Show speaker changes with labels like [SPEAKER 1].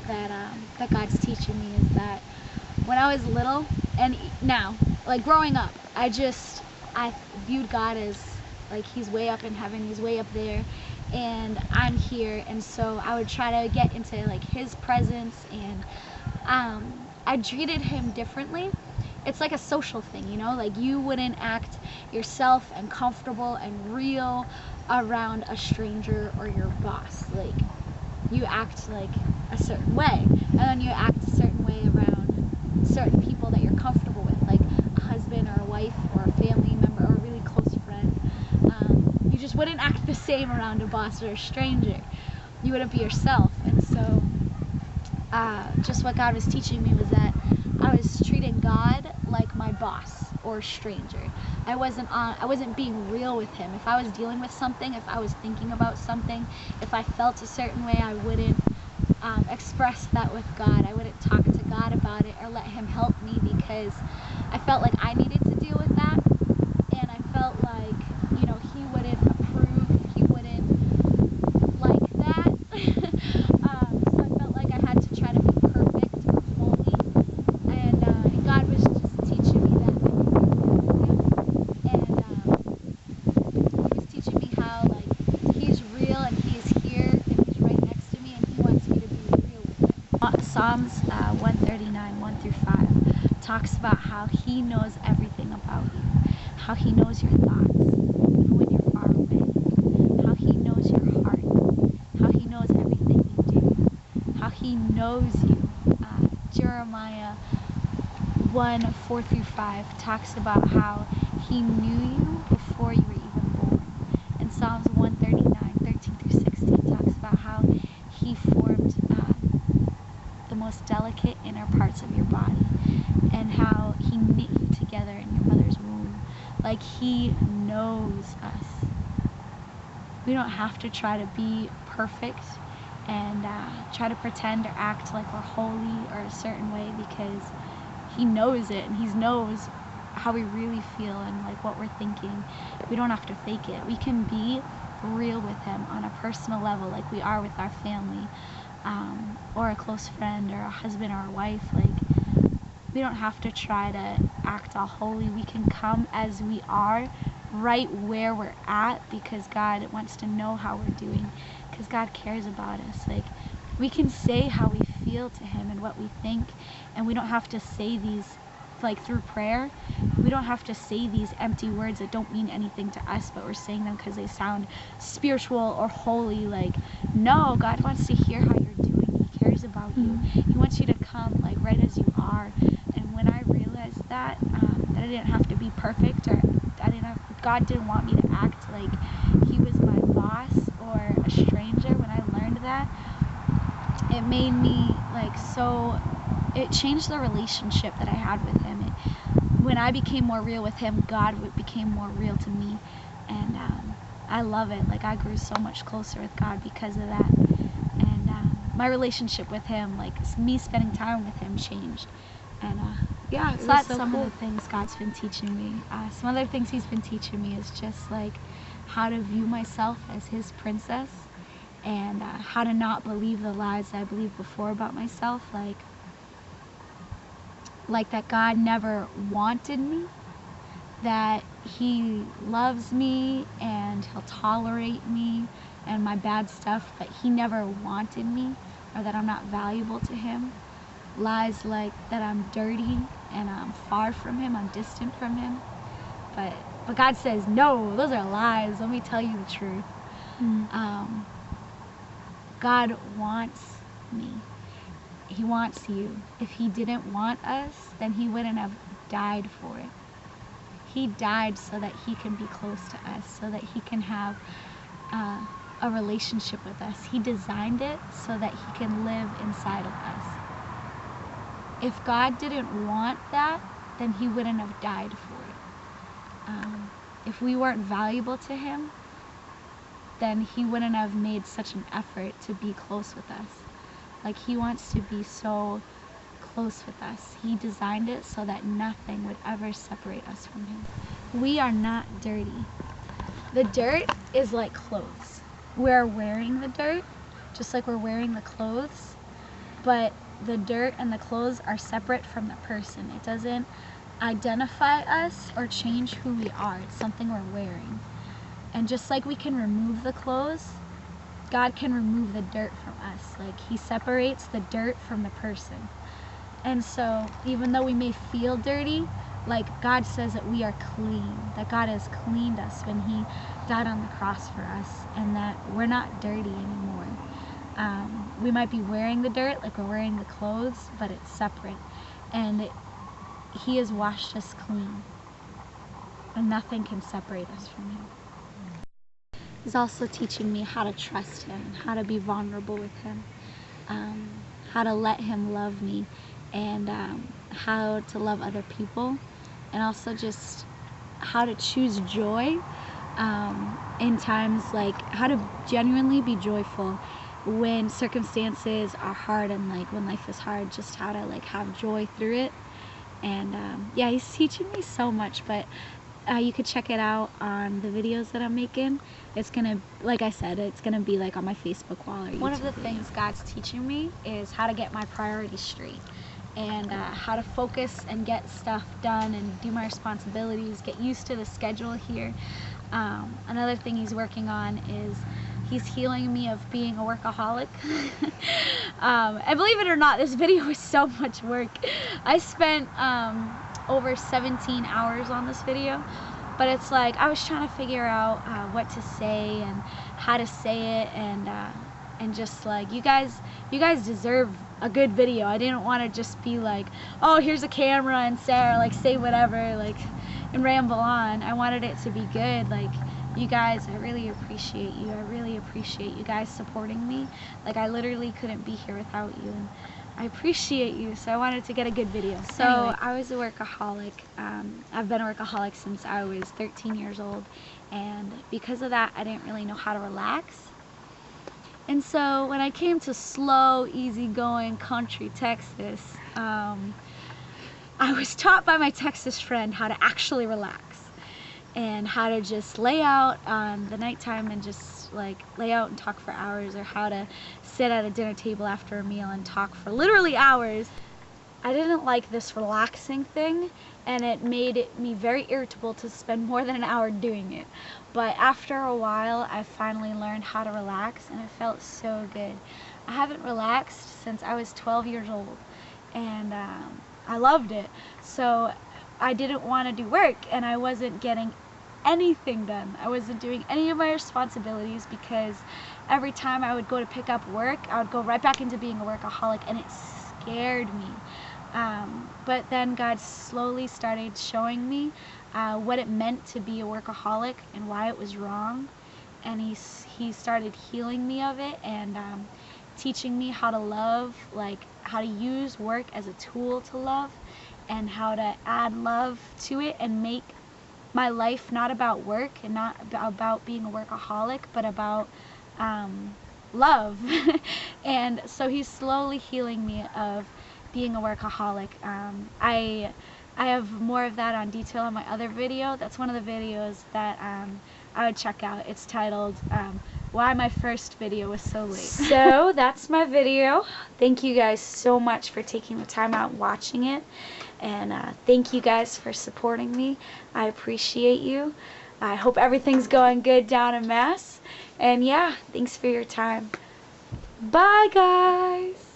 [SPEAKER 1] that God's teaching me is that when I was little and now, like growing up, I viewed God as like he's way up in heaven, he's way up there, and I'm here, and so I would try to get into like his presence, and I treated him differently. It's like a social thing, you know, like you wouldn't act yourself and comfortable and real around a stranger or your boss. Like you act like a certain way, and then you act a certain way around certain people that you're comfortable with, like a husband or a wife or a family member or a really close friend. You just wouldn't act the same around a boss or a stranger. You wouldn't be yourself. And so just what God was teaching me was that I was treating God like my boss or stranger. I wasn't being real with him. If I was dealing with something, if I was thinking about something, if I felt a certain way, I wouldn't express that with God. I wouldn't talk to God about it or let him help me, because I felt like I needed to deal with that, and I felt like, you know, he wouldn't approve, he wouldn't like that. So I felt like I had to try to be perfect or holy, and God was just teaching me that I could be real with him, and he was teaching me how like he's real and he's here and he's right next to me and he wants me to be real with him. Psalms 139, 1 through 5 talks about how he knows everything about you, how he knows your thoughts, even when you're far away, how he knows your heart, how he knows everything you do, how he knows you. Jeremiah 1, 4 through 5 talks about how he knew you before you were even born. And Psalms 139, 13 through 16 talks about how he formed the most delicate inner parts of your body, and how he knit you together in your mother's womb. Like he knows us. We don't have to try to be perfect and try to pretend or act like we're holy or a certain way, because he knows it, and he knows how we really feel and like what we're thinking. We don't have to fake it. We can be real with him on a personal level, like we are with our family, or a close friend or a husband or a wife. Like we don't have to try to act all holy. We can come as we are, right where we're at, because God wants to know how we're doing, because God cares about us. Like we can say how we feel to him and what we think, and we don't have to say these, like through prayer, we don't have to say these empty words that don't mean anything to us, but we're saying them because they sound spiritual or holy. Like, no, God wants to hear how you're doing. He cares about you. He wants you to come like right as you are. And when I realized that I didn't have to be perfect, or God didn't want me to act like he was my boss or a stranger, when I learned that, it made me like it changed the relationship that I had with him. When I became more real with him, God became more real to me, and I love it. Like I grew so much closer with God because of that, and my relationship with him, like me spending time with him, changed. And yeah, so that's some of the things God's been teaching me. Some other things he's been teaching me is just like how to view myself as his princess, and how to not believe the lies that I believed before about myself, like that God never wanted me, that he loves me and he'll tolerate me and my bad stuff, but he never wanted me, or that I'm not valuable to him. Lies like that I'm dirty and I'm far from him, I'm distant from him. But God says, no, those are lies. Let me tell you the truth. God wants me. He wants you. If he didn't want us, then he wouldn't have died for it. He died so that he can be close to us, so that he can have a relationship with us. He designed it so that he can live inside of us. If God didn't want that, then he wouldn't have died for it. If we weren't valuable to him, then he wouldn't have made such an effort to be close with us. Like he wants to be so close with us. He designed it so that nothing would ever separate us from him. We are not dirty. The dirt is like clothes. We're wearing the dirt, just like we're wearing the clothes. but the dirt and the clothes are separate from the person. It doesn't identify us or change who we are. It's something we're wearing. And just like we can remove the clothes, God can remove the dirt from us. Like, he separates the dirt from the person. And so even though we may feel dirty, like, God says that we are clean, that God has cleaned us when he died on the cross for us, and that we're not dirty anymore. We might be wearing the dirt, like we're wearing the clothes, but it's separate. And he has washed us clean, and nothing can separate us from him. He's also teaching me how to trust him, how to be vulnerable with him, how to let him love me, and how to love other people, and also just how to choose joy in times, like how to genuinely be joyful when circumstances are hard, and like when life is hard, just how to like have joy through it. And yeah, he's teaching me so much, but you could check it out on the videos that I'm making. It's gonna, like I said, it's gonna be like on my Facebook wall or YouTube. One of the things God's teaching me is how to get my priorities straight, and how to focus and get stuff done and do my responsibilities, get used to the schedule here. Another thing he's working on is he's healing me of being a workaholic. And believe it or not, this video was so much work. I spent over 17 hours on this video, but it's like I was trying to figure out what to say and how to say it, and just like you guys deserve a good video. I didn't want to just be like, oh, here's a camera and Sarah like say whatever like and ramble on. I wanted it to be good. Like, you guys, I really appreciate you. I really appreciate you guys supporting me. Like, I literally couldn't be here without you, and I appreciate you, so I wanted to get a good video. So anyway, I was a workaholic. I've been a workaholic since I was 13 years old, and because of that, I didn't really know how to relax. And so when I came to slow, easygoing country Texas, I was taught by my Texas friend how to actually relax, and how to just lay out on the nighttime and just like lay out and talk for hours, or how to sit at a dinner table after a meal and talk for literally hours. I didn't like this relaxing thing, and it made me very irritable to spend more than an hour doing it. But after a while, I finally learned how to relax, and it felt so good. I haven't relaxed since I was 12 years old, and I loved it. So I didn't want to do work, and I wasn't getting anything done. I wasn't doing any of my responsibilities, because every time I would go to pick up work, I would go right back into being a workaholic, and it scared me. But then God slowly started showing me what it meant to be a workaholic and why it was wrong, and he started healing me of it, and teaching me how to love, like how to use work as a tool to love, and how to add love to it and make my life not about work and not about being a workaholic, but about love. And so he's slowly healing me of being a workaholic. I have more of that on detail in my other video. That's one of the videos that I would check out. It's titled Why My First Video Was So Late. So that's my video. Thank you guys so much for taking the time out and watching it. And thank you guys for supporting me. I appreciate you. I hope everything's going good down in Mass. And yeah, thanks for your time. Bye, guys.